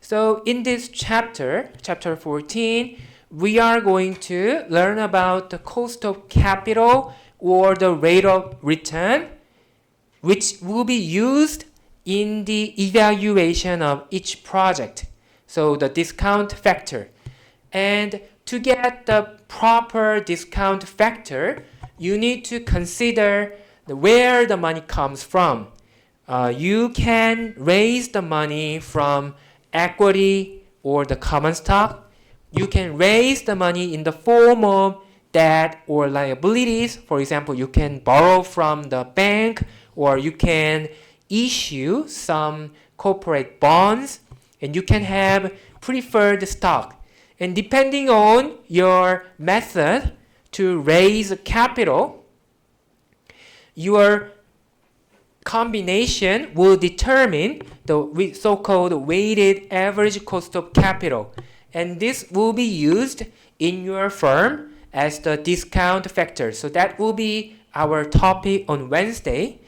So in this chapter, chapter 14, we are going to learn about the cost of capital or the rate of return, which will be used in the evaluation of each project. So the discount factor. And to get the proper discount factor, you need to consider where the money comes from. You can raise the money from equity or the common stock. You can raise the money in the form of debt or liabilities. For example, you can borrow from the bank, or you can issue some corporate bonds, and you can have preferred stock. And depending on your method to raise capital, your combination will determine the so-called weighted average cost of capital. And this will be used in your firm as the discount factor. So that will be our topic on Wednesday.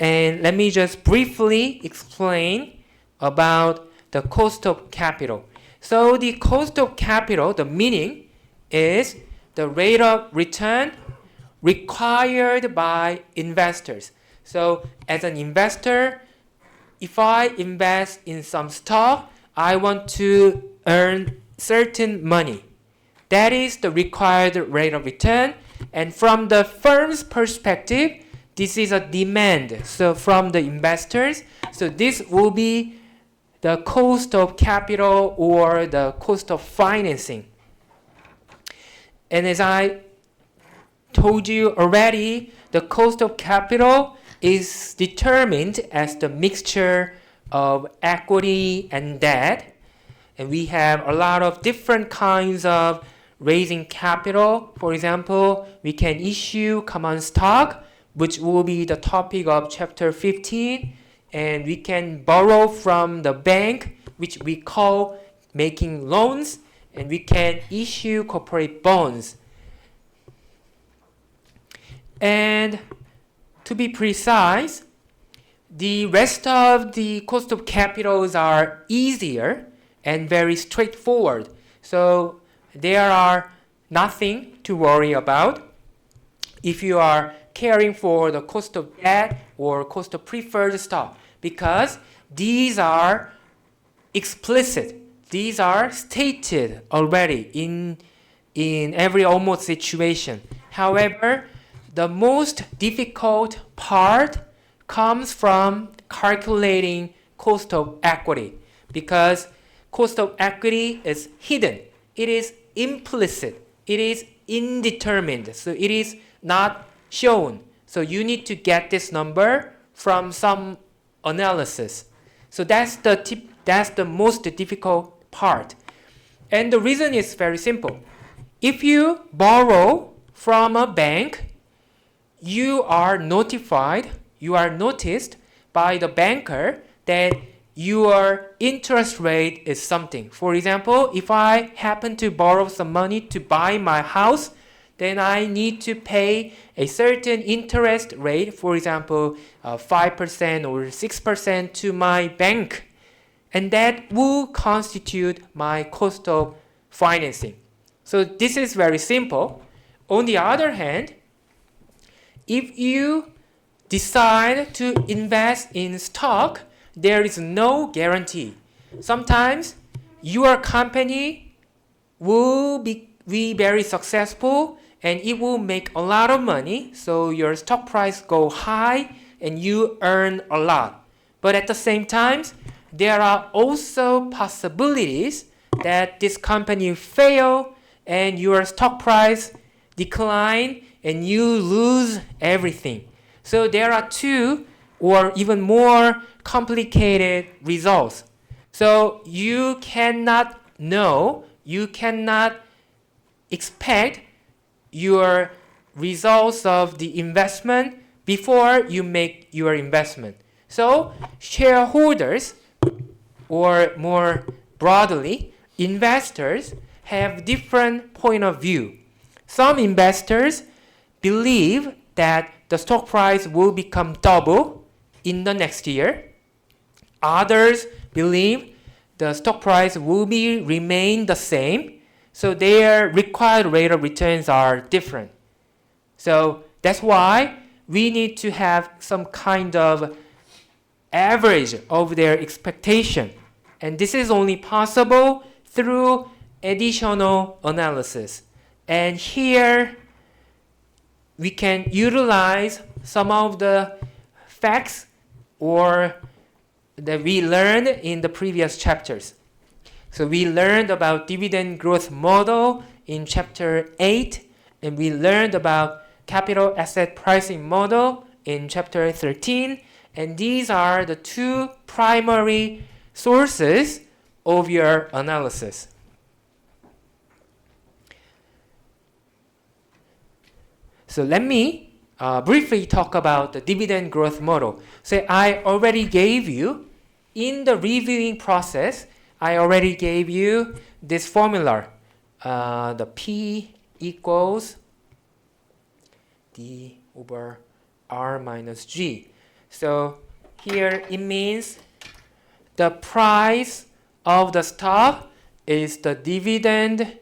And let me just briefly explain about the cost of capital. So the cost of capital, the meaning is the rate of return required by investors. So as an investor, if I invest in some stock, I want to earn certain money. That is the required rate of return. And from the firm's perspective, this is a demand. So from the investors, so this will be the cost of capital or the cost of financing. And as I told you already, the cost of capital is determined as the mixture of equity and debt. And we have a lot of different kinds of raising capital. For example, we can issue common stock, which will be the topic of chapter 15. And we can borrow from the bank, which we call making loans. And we can issue corporate bonds. And to be precise, the rest of the cost of capitals are easier and very straightforward. So there are nothing to worry about if you are caring for the cost of debt or cost of preferred stock, because these are explicit. These are stated already in every almost situation. However, the most difficult part comes from calculating cost of equity, because cost of equity is hidden. It is implicit. It is indeterminate. So it is not shown. So you need to get this number from some analysis. So that's the most difficult part. And the reason is very simple. If you borrow from a bank, you are noticed by the banker that your interest rate is something. For example, if I happen to borrow some money to buy my house, then I need to pay a certain interest rate, for example, 5% or 6% to my bank. And that will constitute my cost of financing. So this is very simple. On the other hand, if you decide to invest in stock, there is no guarantee. Sometimes your company will be very successful and it will make a lot of money, so your stock price go high and you earn a lot. But at the same time, there are also possibilities that this company fail and your stock price decline and you lose everything. So there are two or even more complicated results. So you cannot know, you cannot expect your results of the investment before you make your investment. So shareholders, or more broadly, investors have different point of view. Some investors believe that the stock price will become double in the next year. Others believe the stock price will remain the same. So their required rate of returns are different. So that's why we need to have some kind of average of their expectation. And this is only possible through additional analysis. And here we can utilize some of the facts or that we learned in the previous chapters. So we learned about dividend growth model in chapter 8, and we learned about capital asset pricing model in chapter 13, and these are the two primary sources of your analysis. So let me briefly talk about the dividend growth model. So I already gave you, in the reviewing process, I already gave you this formula. The P equals D over R minus G. So here it means the price of the stock is the dividend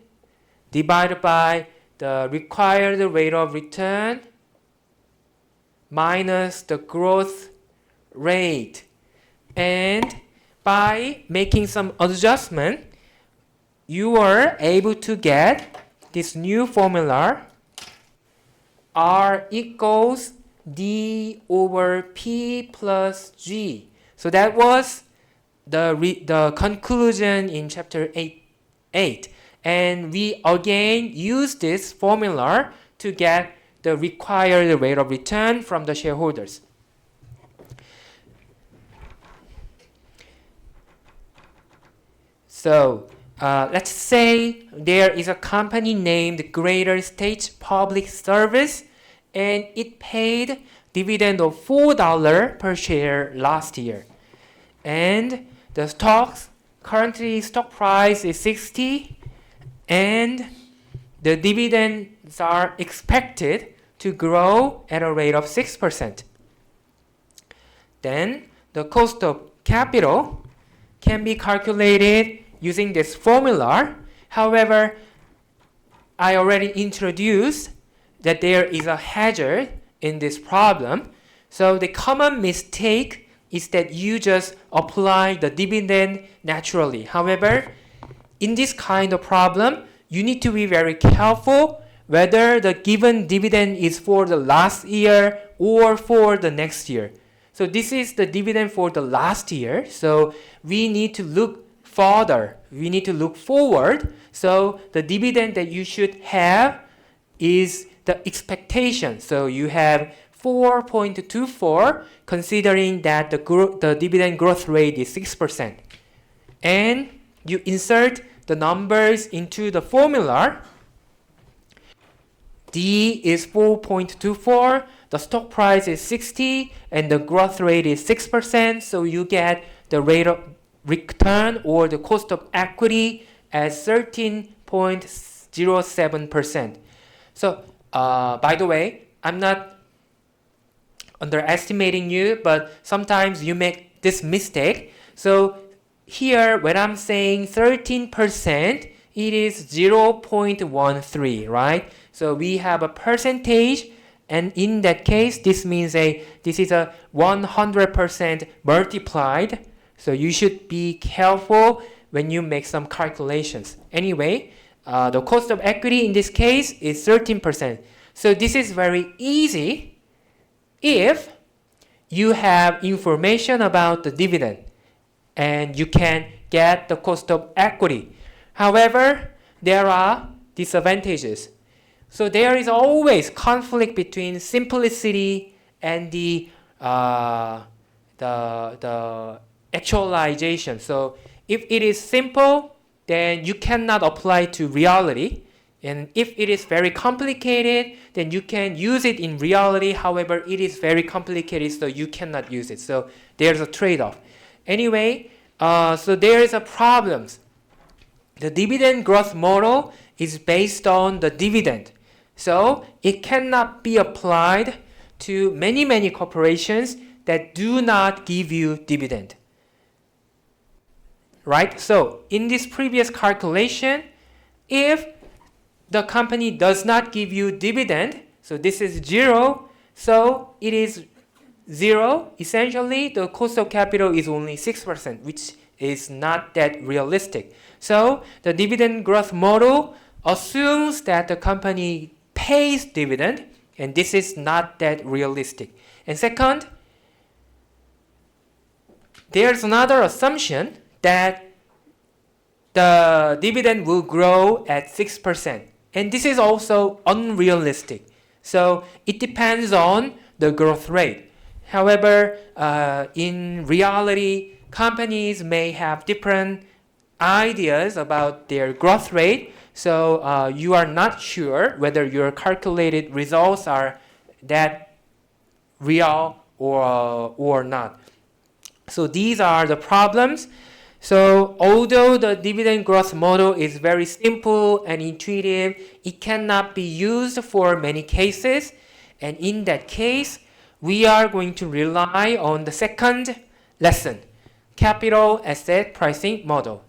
divided by the required rate of return minus the growth rate. And by making some adjustment, you are able to get this new formula. R equals D over P plus G. So that was the conclusion in chapter 8. And we again use this formula to get the required rate of return from the shareholders. So let's say there is a company named Greater States Public Service, and it paid dividend of $4 per share last year. And the currently stock price is 60, and the dividends are expected to grow at a rate of 6%. Then the cost of capital can be calculated using this formula. However, I already introduced that there is a hazard in this problem. So the common mistake is that you just apply the dividend naturally. However, in this kind of problem, you need to be very careful whether the given dividend is for the last year or for the next year. So this is the dividend for the last year. So we need to look further. We need to look forward. So the dividend that you should have is the expectation. So you have 4.24, considering that the dividend growth rate is 6%. And you insert the numbers into the formula. D is 4.24, the stock price is 60, and the growth rate is 6%. So you get the rate of return or the cost of equity as 13.07%. So by the way, I'm not underestimating you, but sometimes you make this mistake. So here, when I'm saying 13%, it is 0.13, right? So we have a percentage, and in that case, this means this is a 100% multiplied. So you should be careful when you make some calculations. Anyway, the cost of equity in this case is 13%. So this is very easy if you have information about the dividend and you can get the cost of equity. However, there are disadvantages. So there is always conflict between simplicity and the actualization. So if it is simple, then you cannot apply to reality. And if it is very complicated, then you can use it in reality. However, it is very complicated, so you cannot use it. So there's a trade-off. Anyway, so there is a problem. The dividend growth model is based on the dividend. So it cannot be applied to many corporations that do not give you dividend. right? So in this previous calculation, if the company does not give you dividend, so this is 0, so it is 0. Essentially, the cost of capital is only 6%, which is not that realistic. So the dividend growth model assumes that the company pays dividend, and this is not that realistic. And second, there's another assumption that the dividend will grow at 6%. And this is also unrealistic. So it depends on the growth rate. However, in reality, companies may have different ideas about their growth rate. So you are not sure whether your calculated results are that real or not. So these are the problems. So although the dividend growth model is very simple and intuitive, it cannot be used for many cases. And in that case, we are going to rely on the second lesson, capital asset pricing model.